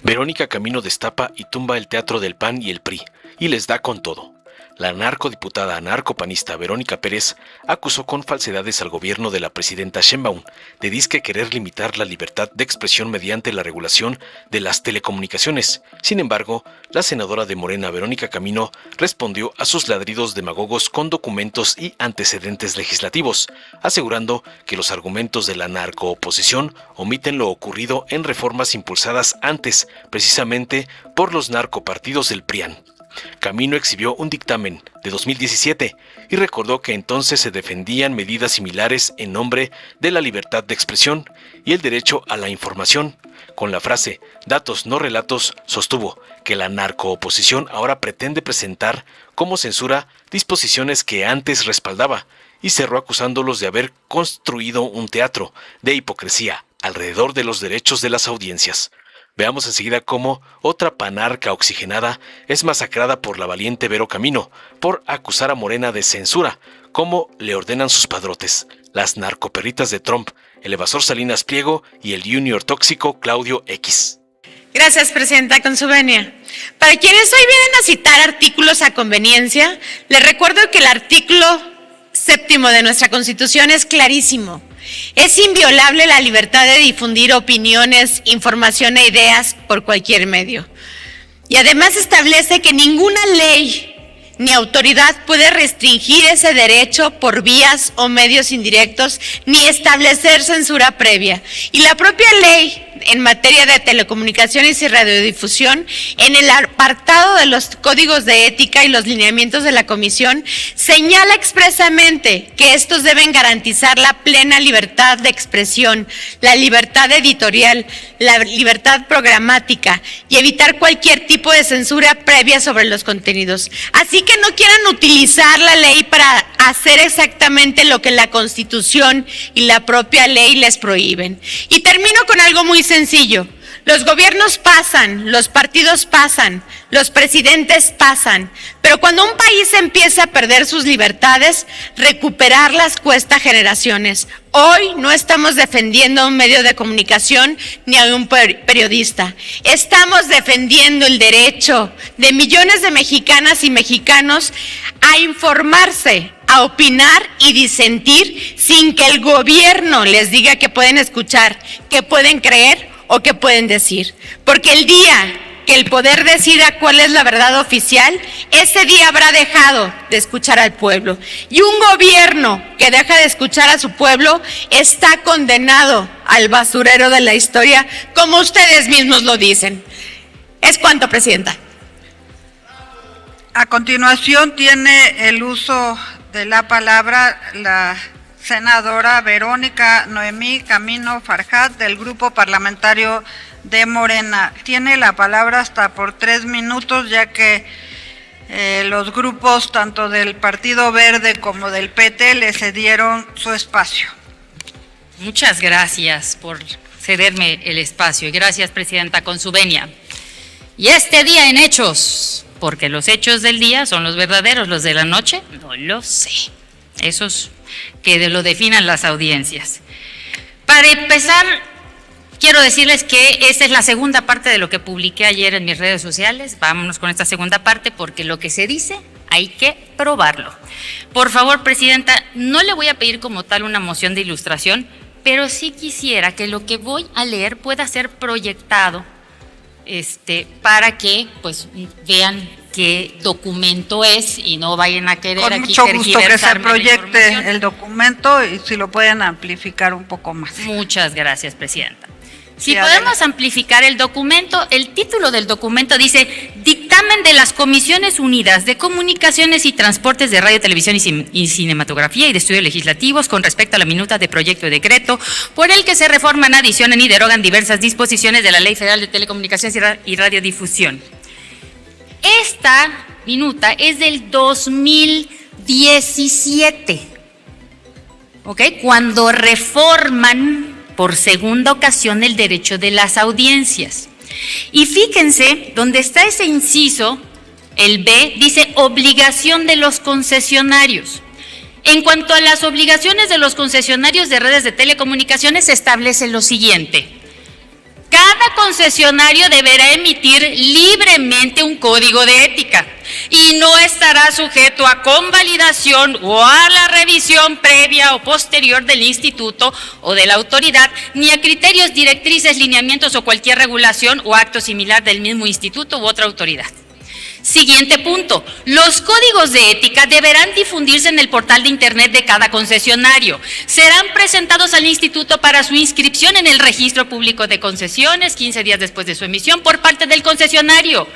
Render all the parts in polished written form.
Verónica Camino destapa y tumba el Teatro del PAN y el PRI, y les da con todo. La narcodiputada narcopanista Verónica Pérez acusó con falsedades al gobierno de la presidenta Sheinbaum de disque querer limitar la libertad de expresión mediante la regulación de las telecomunicaciones. Sin embargo, la senadora de Morena Verónica Camino respondió a sus ladridos demagogos con documentos y antecedentes legislativos, asegurando que los argumentos de la narcooposición omiten lo ocurrido en reformas impulsadas antes, precisamente por los narcopartidos del PRIAN. Camino exhibió un dictamen de 2017 y recordó que entonces se defendían medidas similares en nombre de la libertad de expresión y el derecho a la información. Con la frase "datos no relatos", sostuvo que la narcooposición ahora pretende presentar como censura disposiciones que antes respaldaba y cerró acusándolos de haber construido un teatro de hipocresía alrededor de los derechos de las audiencias. Veamos enseguida cómo otra panarca oxigenada es masacrada por la valiente Vero Camino por acusar a Morena de censura, como le ordenan sus padrotes, las narcoperritas de Trump, el evasor Salinas Pliego y el junior tóxico Claudio X. Gracias, presidenta, con su venia. Para quienes hoy vienen a citar artículos a conveniencia, les recuerdo que el artículo 7º de nuestra Constitución es clarísimo. Es inviolable la libertad de difundir opiniones, información e ideas por cualquier medio. Y además establece que ninguna ley ni autoridad puede restringir ese derecho por vías o medios indirectos ni establecer censura previa. Y la propia ley en materia de telecomunicaciones y radiodifusión, en el apartado de los códigos de ética y los lineamientos de la Comisión, señala expresamente que estos deben garantizar la plena libertad de expresión, la libertad editorial, la libertad programática y evitar cualquier tipo de censura previa sobre los contenidos. Así que no quieran utilizar la ley para hacer exactamente lo que la Constitución y la propia ley les prohíben. Y termino con algo muy sencillo. Los gobiernos pasan, los partidos pasan, los presidentes pasan, pero cuando un país empieza a perder sus libertades, recuperarlas cuesta generaciones. Hoy no estamos defendiendo a un medio de comunicación ni a un periodista. Estamos defendiendo el derecho de millones de mexicanas y mexicanos a informarse, a opinar y disentir sin que el gobierno les diga que pueden escuchar, que pueden creer o que pueden decir. Porque el día que el poder decida cuál es la verdad oficial, ese día habrá dejado de escuchar al pueblo. Y un gobierno que deja de escuchar a su pueblo está condenado al basurero de la historia, como ustedes mismos lo dicen. Es cuanto, presidenta. A continuación tiene el uso de la palabra la senadora Verónica Noemí Camino Farjat, del Grupo Parlamentario de Morena. Tiene la palabra hasta por 3 minutos, ya que los grupos tanto del Partido Verde como del PT le cedieron su espacio. Muchas gracias por cederme el espacio y gracias, presidenta, con su venia. Y este día en hechos, porque los hechos del día son los verdaderos, los de la noche, no lo sé. Esos que lo definan las audiencias. Para empezar, quiero decirles que esta es la segunda parte de lo que publiqué ayer en mis redes sociales. Vámonos con esta segunda parte porque lo que se dice hay que probarlo. Por favor, presidenta, no le voy a pedir como tal una moción de ilustración, pero sí quisiera que lo que voy a leer pueda ser proyectado para que pues vean qué documento es y no vayan a querer con aquí mucho gusto que se proyecte el documento y si lo pueden amplificar un poco más. Muchas gracias, presidenta. Si Sí, podemos adelante. amplificar el documento, el título del documento dice Dictamen de las Comisiones Unidas de Comunicaciones y Transportes de Radio, Televisión y Cinematografía y de Estudios Legislativos con respecto a la minuta de proyecto de decreto por el que se reforman, adicionan y derogan diversas disposiciones de la Ley Federal de Telecomunicaciones y Radiodifusión. Esta minuta es del 2017, ¿ok? Cuando reforman por segunda ocasión el derecho de las audiencias. Y fíjense, donde está ese inciso, el B, dice obligación de los concesionarios. En cuanto a las obligaciones de los concesionarios de redes de telecomunicaciones, se establece lo siguiente. Cada concesionario deberá emitir libremente un código de ética y no estará sujeto a convalidación o a la revisión previa o posterior del instituto o de la autoridad, ni a criterios, directrices, lineamientos o cualquier regulación o acto similar del mismo instituto u otra autoridad. Siguiente punto, los códigos de ética deberán difundirse en el portal de internet de cada concesionario. Serán presentados al instituto para su inscripción en el registro público de concesiones 15 días después de su emisión por parte del concesionario.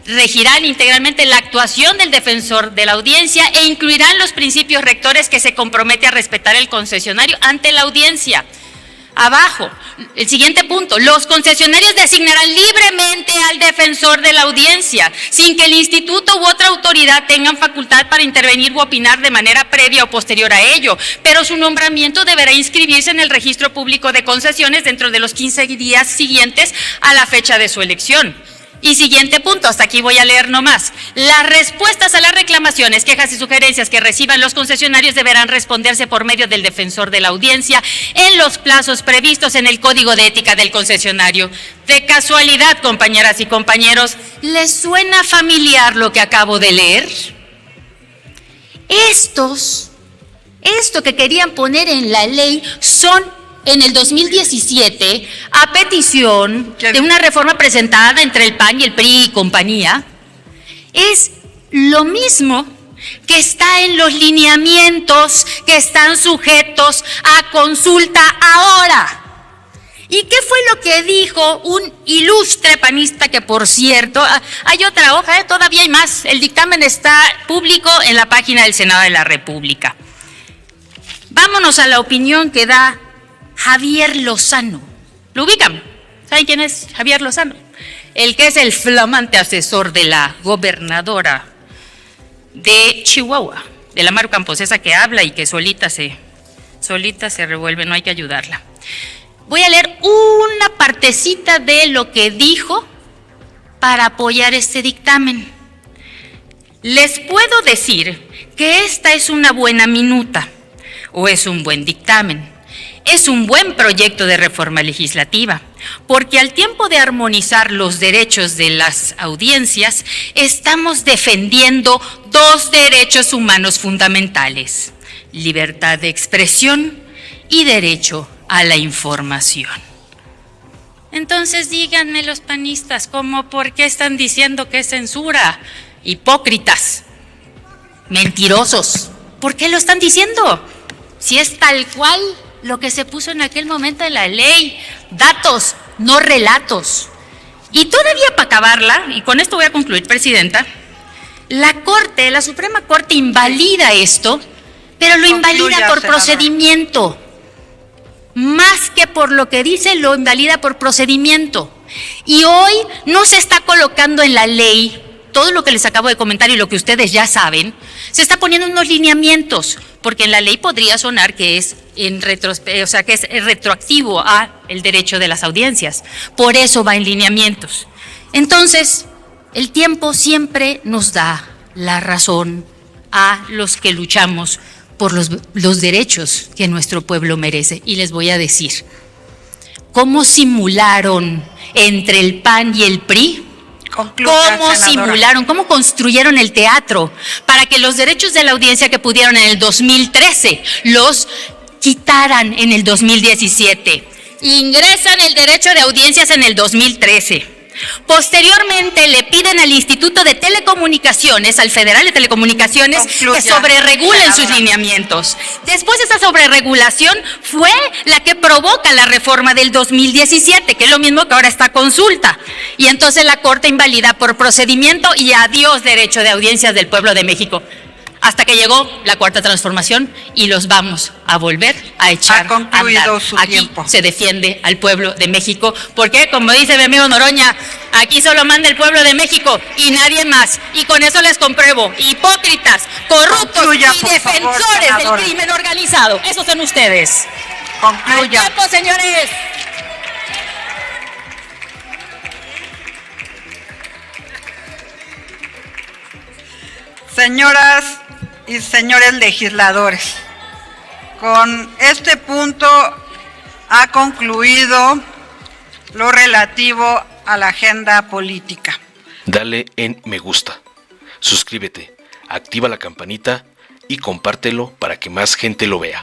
Regirán integralmente la actuación del defensor de la audiencia e incluirán los principios rectores que se compromete a respetar el concesionario ante la audiencia. Abajo, el siguiente punto, los concesionarios designarán libremente al defensor de la audiencia, sin que el instituto u otra autoridad tengan facultad para intervenir u opinar de manera previa o posterior a ello, pero su nombramiento deberá inscribirse en el registro público de concesiones dentro de los 15 días siguientes a la fecha de su elección. Y siguiente punto, hasta aquí voy a leer nomás. Las respuestas a las reclamaciones, quejas y sugerencias que reciban los concesionarios deberán responderse por medio del defensor de la audiencia en los plazos previstos en el Código de Ética del concesionario. De casualidad, compañeras y compañeros, ¿les suena familiar lo que acabo de leer? Esto que querían poner en la ley son en el 2017, a petición de una reforma presentada entre el PAN y el PRI y compañía, es lo mismo que está en los lineamientos que están sujetos a consulta ahora. ¿Y qué fue lo que dijo un ilustre panista que, por cierto, hay otra hoja, todavía hay más? El dictamen está público en la página del Senado de la República. Vámonos a la opinión que da Javier Lozano. ¿Lo ubican? ¿Saben quién es Javier Lozano? El que es el flamante asesor de la gobernadora de Chihuahua, de la Maru Campos, esa que habla y que solita se revuelve, no hay que ayudarla. Voy a leer una partecita de lo que dijo para apoyar este dictamen. Les puedo decir que esta es una buena minuta o es un buen dictamen. Es un buen proyecto de reforma legislativa, porque al tiempo de armonizar los derechos de las audiencias, estamos defendiendo dos derechos humanos fundamentales: libertad de expresión y derecho a la información. Entonces díganme los panistas, ¿por qué están diciendo que es censura? Hipócritas, mentirosos, ¿por qué lo están diciendo? Si es tal cual lo que se puso en aquel momento en la ley, datos, no relatos. Y todavía para acabarla, y con esto voy a concluir, Presidenta, la Suprema Corte invalida esto, pero lo invalida por procedimiento. Más que por lo que dice, lo invalida por procedimiento. Y hoy no se está colocando en la ley todo lo que les acabo de comentar y lo que ustedes ya saben, se está poniendo unos lineamientos, porque en la ley podría sonar que es que es retroactivo a el derecho de las audiencias. Por eso va en lineamientos. Entonces, el tiempo siempre nos da la razón a los que luchamos por los derechos que nuestro pueblo merece. Y les voy a decir, ¿cómo simularon entre el PAN y el PRI? ¿Cómo simularon, cómo construyeron el teatro para que los derechos de la audiencia que pudieron en el 2013 los quitaran en el 2017? Ingresan el derecho de audiencias en el 2013. Posteriormente le piden al Instituto de Telecomunicaciones, al Federal de Telecomunicaciones, que sobreregulen sus lineamientos. Después esa sobreregulación fue la que provoca la reforma del 2017, que es lo mismo que ahora está a consulta. Y entonces la Corte invalida por procedimiento y adiós derecho de audiencias del pueblo de México. Hasta que llegó la Cuarta Transformación y los vamos a volver a echar a andar. Aquí se defiende al pueblo de México, porque como dice mi amigo Noroña, aquí solo manda el pueblo de México y nadie más. Y con eso les compruebo, hipócritas, corruptos y defensores del crimen organizado. Esos son ustedes. ¡Al tiempo, señores! Señoras y señores legisladores, con este punto ha concluido lo relativo a la agenda política. Dale en me gusta, suscríbete, activa la campanita y compártelo para que más gente lo vea.